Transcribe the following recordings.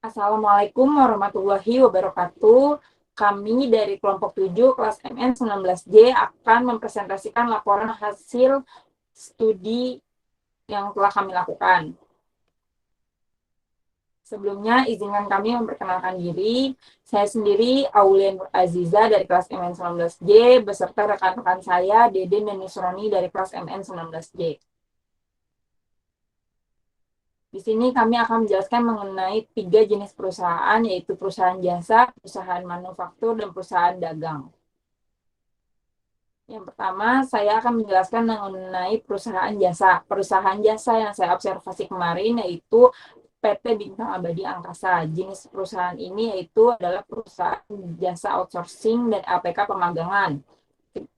Assalamualaikum warahmatullahi wabarakatuh. Kami dari kelompok 7 kelas MN 19J akan mempresentasikan laporan hasil studi yang telah kami lakukan. Sebelumnya, izinkan kami memperkenalkan diri. Saya sendiri, Aulia Nur Aziza dari kelas MN 19J, beserta rekan-rekan saya, Deden dan Nisroni dari kelas MN 19J. Di sini kami akan menjelaskan mengenai 3 jenis perusahaan, yaitu perusahaan jasa, perusahaan manufaktur, dan perusahaan dagang. Yang pertama, saya akan menjelaskan mengenai perusahaan jasa. Perusahaan jasa yang saya observasi kemarin yaitu PT Bintang Abadi Angkasa. Jenis perusahaan ini yaitu adalah perusahaan jasa outsourcing dan LPK pemagangan.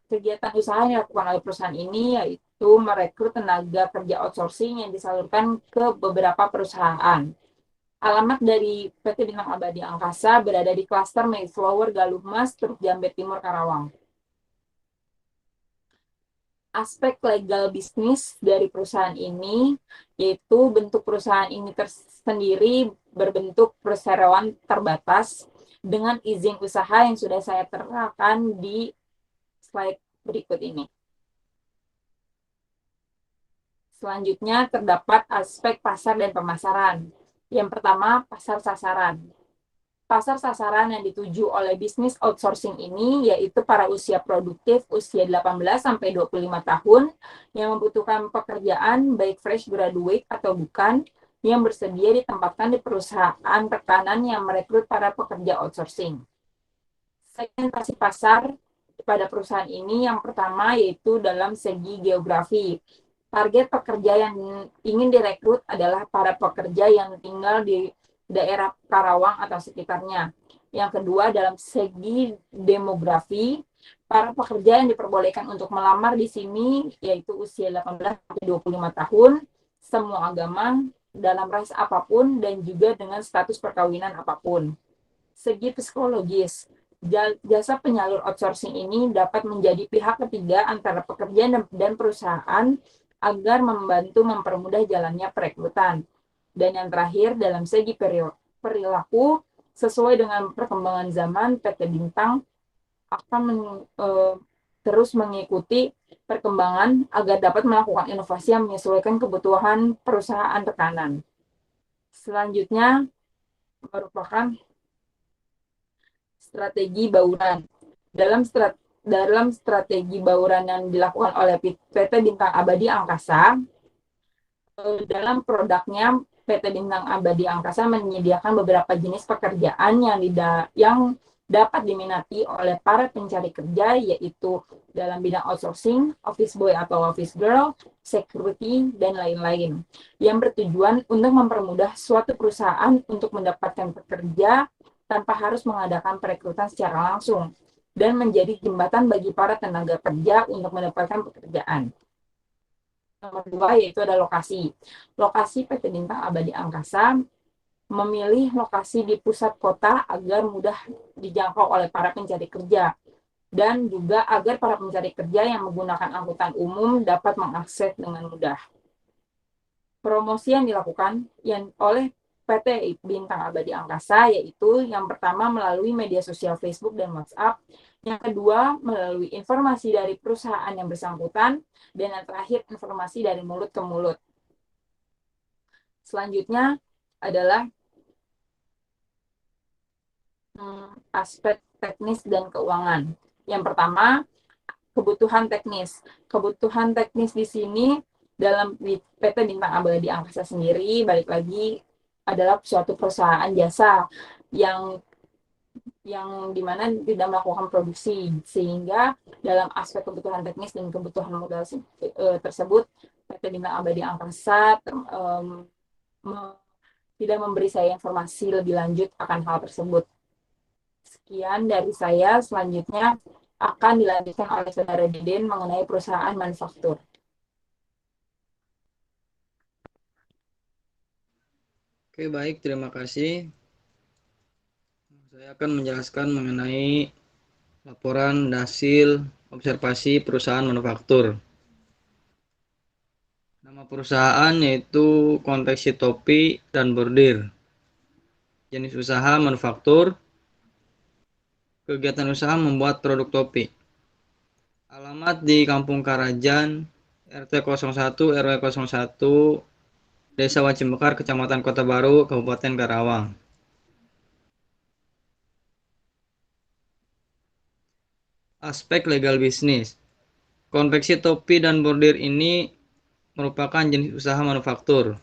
Kegiatan usaha yang dilakukan oleh perusahaan ini yaitu merekrut tenaga kerja outsourcing yang disalurkan ke beberapa perusahaan. Alamat dari PT Bintang Abadi Angkasa berada di klaster Mayflower Galuh Mas, Truk Jambe Timur, Karawang. Aspek legal bisnis dari perusahaan ini, yaitu bentuk perusahaan ini tersendiri berbentuk perseroan terbatas dengan izin usaha yang sudah saya terangkan di slide berikut ini. Selanjutnya terdapat aspek pasar dan pemasaran. Yang pertama, pasar sasaran. Pasar sasaran yang dituju oleh bisnis outsourcing ini yaitu para usia produktif usia 18-25 tahun yang membutuhkan pekerjaan baik fresh graduate atau bukan yang bersedia ditempatkan di perusahaan rekanan yang merekrut para pekerja outsourcing. Segmentasi pasar pada perusahaan ini yang pertama yaitu dalam segi geografi. Target pekerja yang ingin direkrut adalah para pekerja yang tinggal di daerah Karawang atau sekitarnya. Yang kedua, dalam segi demografi, para pekerja yang diperbolehkan untuk melamar di sini yaitu usia 18-25 tahun, semua agama, dalam ras apapun, dan juga dengan status perkawinan apapun. Segi psikologis, jasa penyalur outsourcing ini dapat menjadi pihak ketiga antara pekerja dan perusahaan agar membantu mempermudah jalannya perekrutan. Dan yang terakhir, dalam segi perilaku, sesuai dengan perkembangan zaman, PT Bintang akan terus mengikuti perkembangan agar dapat melakukan inovasi yang menyesuaikan kebutuhan perusahaan rekanan. Selanjutnya, merupakan strategi bauran. Dalam strategi bauran yang dilakukan oleh PT Bintang Abadi Angkasa, dalam produknya PT Bintang Abadi Angkasa menyediakan beberapa jenis pekerjaan yang dapat diminati oleh para pencari kerja, yaitu dalam bidang outsourcing, office boy atau office girl, security, dan lain-lain, yang bertujuan untuk mempermudah suatu perusahaan untuk mendapatkan pekerja tanpa harus mengadakan perekrutan secara langsung, dan menjadi jembatan bagi para tenaga kerja untuk mendapatkan pekerjaan. Nomor 2 yaitu ada lokasi. Lokasi PT Bintang Abadi Angkasa memilih lokasi di pusat kota agar mudah dijangkau oleh para pencari kerja dan juga agar para pencari kerja yang menggunakan angkutan umum dapat mengakses dengan mudah. Promosi yang dilakukan oleh PT Bintang Abadi Angkasa yaitu yang pertama melalui media sosial Facebook dan WhatsApp, yang kedua melalui informasi dari perusahaan yang bersangkutan, dan yang terakhir informasi dari mulut ke mulut. Selanjutnya adalah aspek teknis dan keuangan. Yang pertama, kebutuhan teknis. Kebutuhan teknis di sini dalam PT Bintang Abadi Angkasa sendiri, balik lagi, adalah suatu perusahaan jasa yang dimana tidak melakukan produksi, sehingga dalam aspek kebutuhan teknis dan kebutuhan modal tersebut PT Bintang Abadi Angkasa tidak memberi saya informasi lebih lanjut akan hal tersebut. Sekian dari saya, selanjutnya akan dilanjutkan oleh Saudara Deden mengenai perusahaan manufaktur. Oke, baik, terima kasih. Saya akan menjelaskan mengenai laporan hasil observasi perusahaan manufaktur. Nama perusahaan yaitu Konveksi Topi dan Bordir. jenis usaha manufaktur, kegiatan usaha membuat produk topi. Alamat di Kampung Karajan, RT 01 RW 01, Desa Wacimekar, Kecamatan Kota Baru, Kabupaten Karawang. Aspek legal bisnis. Konveksi topi dan bordir ini merupakan jenis usaha manufaktur.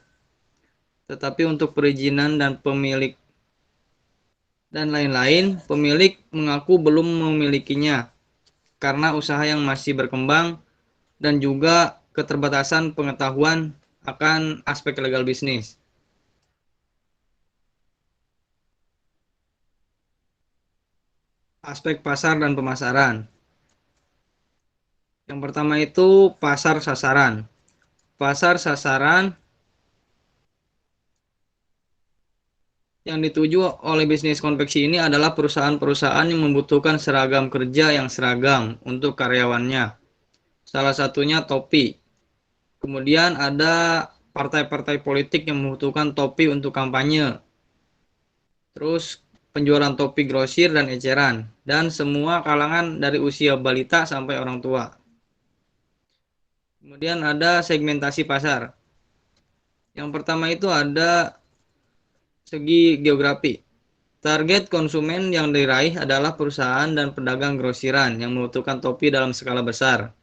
Tetapi untuk perizinan dan pemilik dan lain-lain, pemilik mengaku belum memilikinya karena usaha yang masih berkembang dan juga keterbatasan pengetahuan akan aspek legal bisnis. Aspek pasar dan pemasaran. Yang pertama itu pasar sasaran. Pasar sasaran yang dituju oleh bisnis konveksi ini adalah perusahaan-perusahaan yang membutuhkan seragam kerja yang seragam untuk karyawannya. Salah satunya topi. Kemudian ada partai-partai politik yang membutuhkan topi untuk kampanye. Terus penjualan topi grosir dan eceran. Dan semua kalangan dari usia balita sampai orang tua. Kemudian ada segmentasi pasar. Yang pertama itu ada segi geografi. Target konsumen yang diraih adalah perusahaan dan pedagang grosiran yang membutuhkan topi dalam skala besar.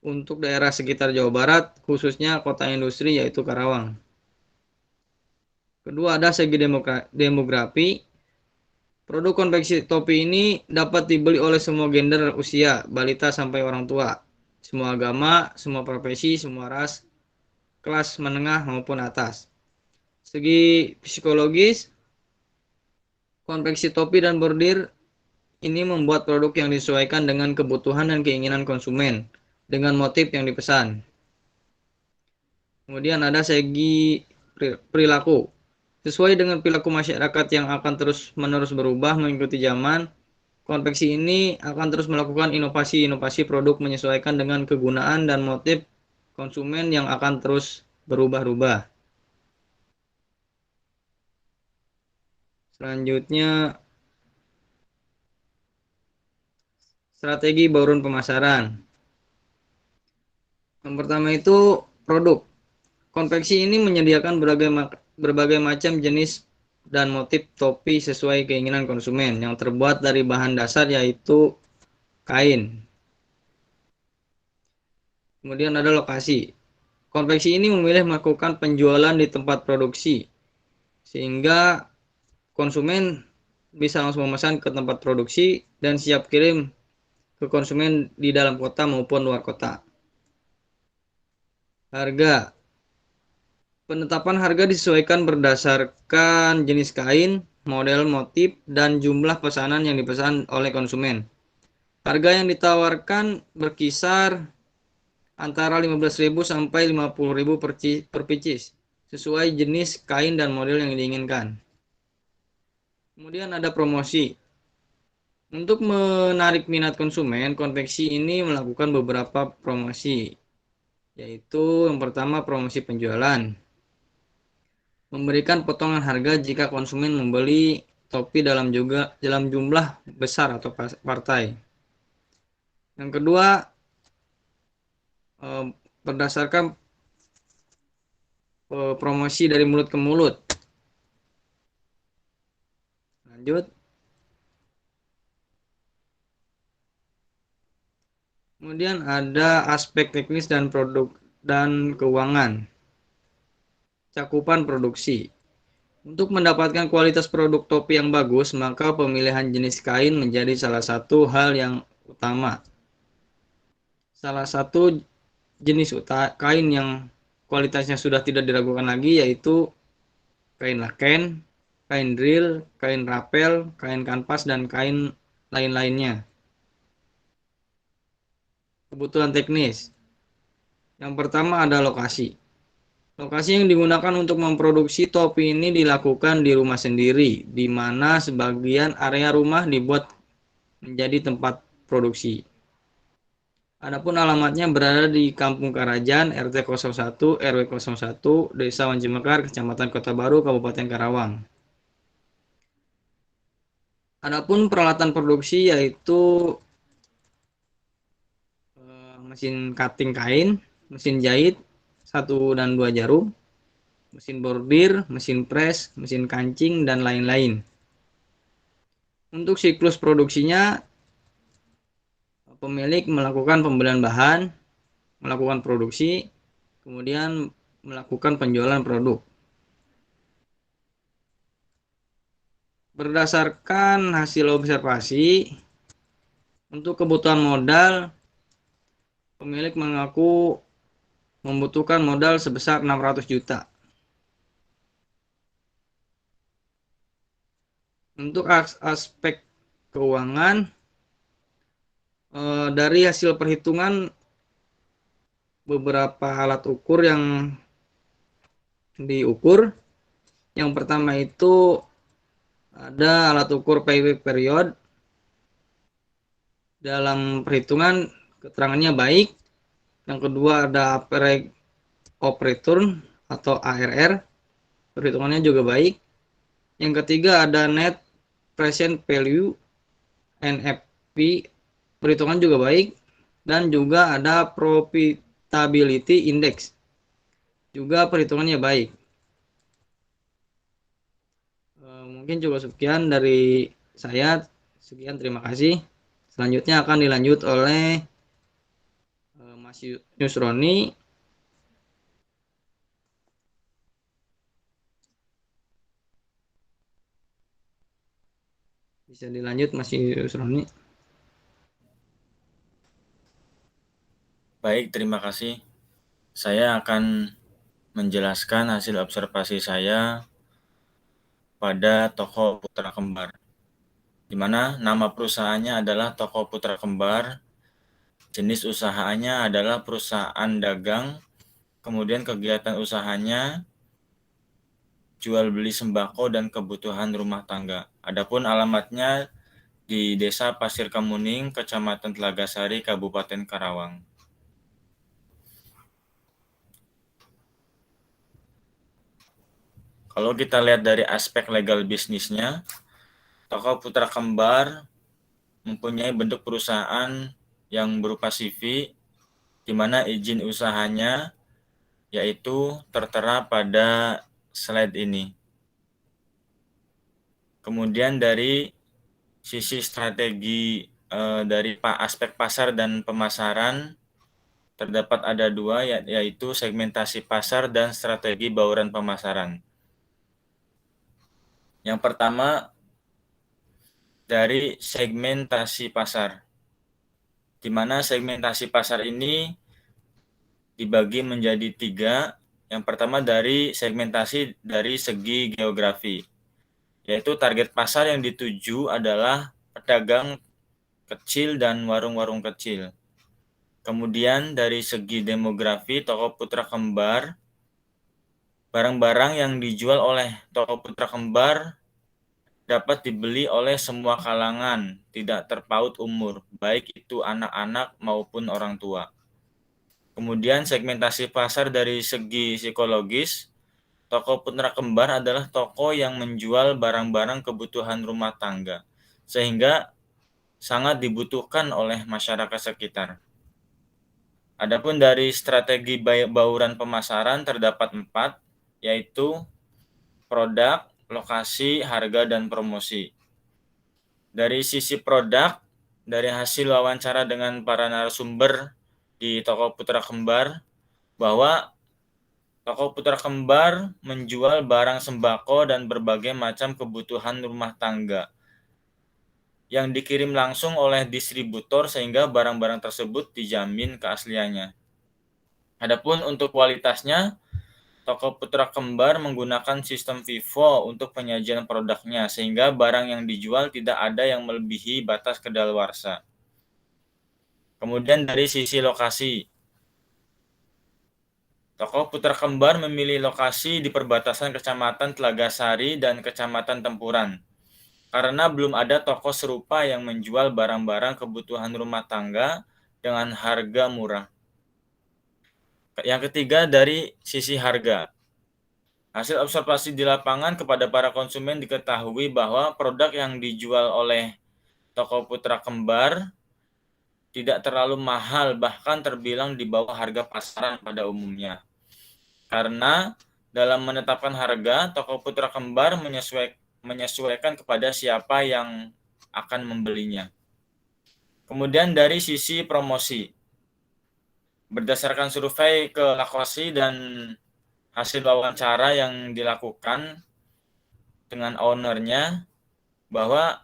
Untuk daerah sekitar Jawa Barat, khususnya kota industri yaitu Karawang. Kedua ada segi demografi. Produk konveksi topi ini dapat dibeli oleh semua gender usia, balita sampai orang tua. Semua agama, semua profesi, semua ras, kelas menengah maupun atas. Segi psikologis, konveksi topi dan bordir ini membuat produk yang disesuaikan dengan kebutuhan dan keinginan konsumen dengan motif yang dipesan. Kemudian ada segi perilaku. Sesuai dengan perilaku masyarakat yang akan terus-menerus berubah mengikuti zaman, konveksi ini akan terus melakukan inovasi-inovasi produk menyesuaikan dengan kegunaan dan motif konsumen yang akan terus berubah-ubah. Selanjutnya, strategi bauran pemasaran. Yang pertama itu produk. Konveksi ini menyediakan berbagai macam jenis dan motif topi sesuai keinginan konsumen yang terbuat dari bahan dasar yaitu kain. Kemudian ada lokasi. Konveksi ini memilih melakukan penjualan di tempat produksi sehingga konsumen bisa langsung memesan ke tempat produksi dan siap kirim ke konsumen di dalam kota maupun luar kota. Harga. Penetapan harga disesuaikan berdasarkan jenis kain, model motif, dan jumlah pesanan yang dipesan oleh konsumen. Harga yang ditawarkan berkisar antara 15.000 sampai 50.000 per pieces, sesuai jenis kain dan model yang diinginkan. Kemudian ada promosi. Untuk menarik minat konsumen, konveksi ini melakukan beberapa promosi, yaitu yang pertama promosi penjualan. Memberikan potongan harga jika konsumen membeli topi dalam jumlah besar atau partai. Yang kedua, berdasarkan promosi dari mulut ke mulut. Lanjut. Kemudian ada aspek teknis dan produk dan keuangan. Cakupan produksi. Untuk mendapatkan kualitas produk topi yang bagus, maka pemilihan jenis kain menjadi salah satu hal yang utama. Salah satu jenis kain yang kualitasnya sudah tidak diragukan lagi yaitu kain laken, kain drill, kain rapel, kain kanvas, dan kain lain-lainnya. Kebutuhan teknis. Yang pertama ada lokasi. Lokasi yang digunakan untuk memproduksi topi ini dilakukan di rumah sendiri, di mana sebagian area rumah dibuat menjadi tempat produksi. Adapun alamatnya berada di Kampung Karajan, RT 01, RW 01, Desa Wacimekar, Kecamatan Kota Baru, Kabupaten Karawang. Adapun peralatan produksi yaitu mesin cutting kain, mesin jahit 1 dan 2 jarum, mesin bordir, mesin press, mesin kancing, dan lain-lain. Untuk siklus produksinya, pemilik melakukan pembelian bahan, melakukan produksi, kemudian melakukan penjualan produk. Berdasarkan hasil observasi, untuk kebutuhan modal, pemilik mengaku membutuhkan modal sebesar 600 juta. Untuk aspek keuangan, dari hasil perhitungan beberapa alat ukur yang diukur, yang pertama itu ada alat ukur payback period. Dalam perhitungan keterangannya baik. Yang kedua ada average of return atau ARR, perhitungannya juga baik. Yang ketiga ada net present value NFP, perhitungan juga baik. Dan juga ada profitability index, juga perhitungannya baik. Mungkin cukup sekian dari saya. Sekian, terima kasih. Selanjutnya akan dilanjut oleh Mas Yusroni. Bisa dilanjut Mas Yusroni. Baik, terima kasih. Saya akan menjelaskan hasil observasi saya pada toko Putra Kembar, di mana nama perusahaannya adalah Toko Putra Kembar, jenis usahanya adalah perusahaan dagang, kemudian kegiatan usahanya jual beli sembako dan kebutuhan rumah tangga. Adapun alamatnya di Desa Pasir Kemuning, Kecamatan Telagasari, Kabupaten Karawang. Kalau kita lihat dari aspek legal bisnisnya, Toko Putra Kembar mempunyai bentuk perusahaan yang berupa CV, di mana izin usahanya yaitu tertera pada slide ini. Kemudian dari sisi strategi dari aspek pasar dan pemasaran, terdapat ada 2, yaitu segmentasi pasar dan strategi bauran pemasaran. Yang pertama, dari segmentasi pasar, di mana segmentasi pasar ini dibagi menjadi 3. Yang pertama dari segmentasi dari segi geografi, yaitu target pasar yang dituju adalah pedagang kecil dan warung-warung kecil. Kemudian dari segi demografi, Toko Putra Kembar, barang-barang yang dijual oleh Toko Putra Kembar dapat dibeli oleh semua kalangan, tidak terpaut umur, baik itu anak-anak maupun orang tua. Kemudian segmentasi pasar dari segi psikologis, Toko Putra Kembar adalah toko yang menjual barang-barang kebutuhan rumah tangga, sehingga sangat dibutuhkan oleh masyarakat sekitar. Adapun dari strategi bauran pemasaran terdapat 4, yaitu produk, lokasi, harga, dan promosi. Dari sisi produk, dari hasil wawancara dengan para narasumber di Toko Putra Kembar, bahwa Toko Putra Kembar menjual barang sembako dan berbagai macam kebutuhan rumah tangga yang dikirim langsung oleh distributor, sehingga barang-barang tersebut dijamin keasliannya. Adapun untuk kualitasnya, Toko Putra Kembar menggunakan sistem FIFO untuk penyajian produknya, sehingga barang yang dijual tidak ada yang melebihi batas kedaluarsa. Kemudian dari sisi lokasi, Toko Putra Kembar memilih lokasi di perbatasan Kecamatan Telagasari dan Kecamatan Tempuran, karena belum ada toko serupa yang menjual barang-barang kebutuhan rumah tangga dengan harga murah. Yang ketiga dari sisi harga, Hasil observasi di lapangan kepada para konsumen diketahui bahwa produk yang dijual oleh toko putra kembar tidak terlalu mahal, bahkan terbilang di bawah harga pasaran pada umumnya. Karena dalam menetapkan harga, toko putra kembar menyesuaikan kepada siapa yang akan membelinya. Kemudian dari sisi promosi, berdasarkan survei ke lokasi dan hasil wawancara yang dilakukan dengan ownernya, bahwa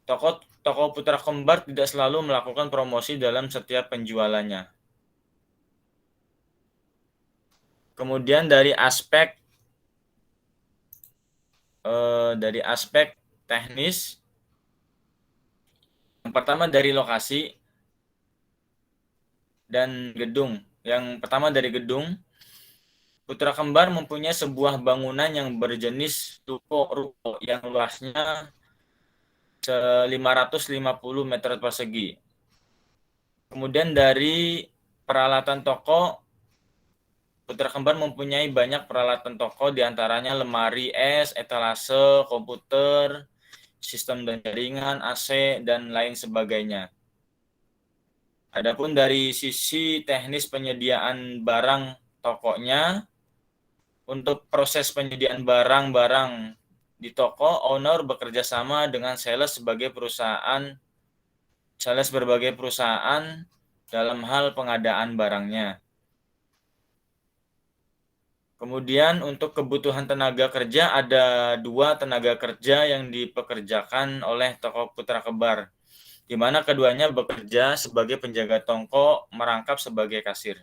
toko putra kembar tidak selalu melakukan promosi dalam setiap penjualannya. Kemudian dari aspek teknis, yang pertama dari lokasi dan gedung. Yang pertama dari gedung, Putra Kembar mempunyai sebuah bangunan yang berjenis ruko yang luasnya 550 meter persegi. Kemudian dari peralatan toko, Putra Kembar mempunyai banyak peralatan toko, diantaranya lemari es, etalase, komputer, sistem dan jaringan, AC, dan lain sebagainya. Adapun dari sisi teknis penyediaan barang tokonya, untuk proses penyediaan barang-barang di toko, owner bekerja sama dengan sales berbagai perusahaan dalam hal pengadaan barangnya. Kemudian untuk kebutuhan tenaga kerja, ada 2 tenaga kerja yang dipekerjakan oleh toko Putra Kembar, di mana keduanya bekerja sebagai penjaga toko, merangkap sebagai kasir.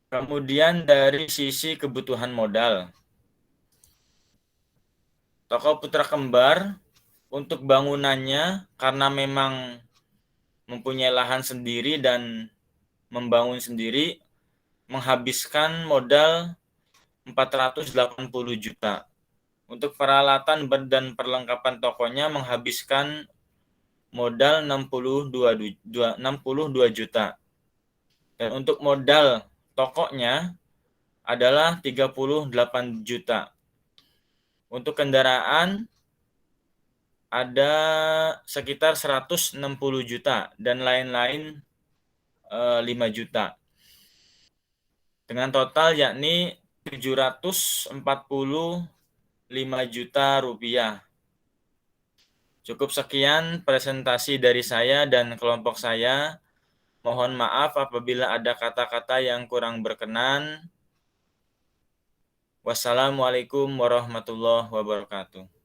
Kemudian dari sisi kebutuhan modal, toko Putra Kembar untuk bangunannya, karena memang mempunyai lahan sendiri dan membangun sendiri, menghabiskan modal 480 juta. Untuk peralatan dan perlengkapan tokonya menghabiskan modal 62 juta. Dan untuk modal tokonya adalah 38 juta. Untuk kendaraan ada sekitar 160 juta dan lain-lain 5 juta. Dengan total yakni 745 juta rupiah. Cukup sekian presentasi dari saya dan kelompok saya. Mohon maaf apabila ada kata-kata yang kurang berkenan. Wassalamualaikum warahmatullahi wabarakatuh.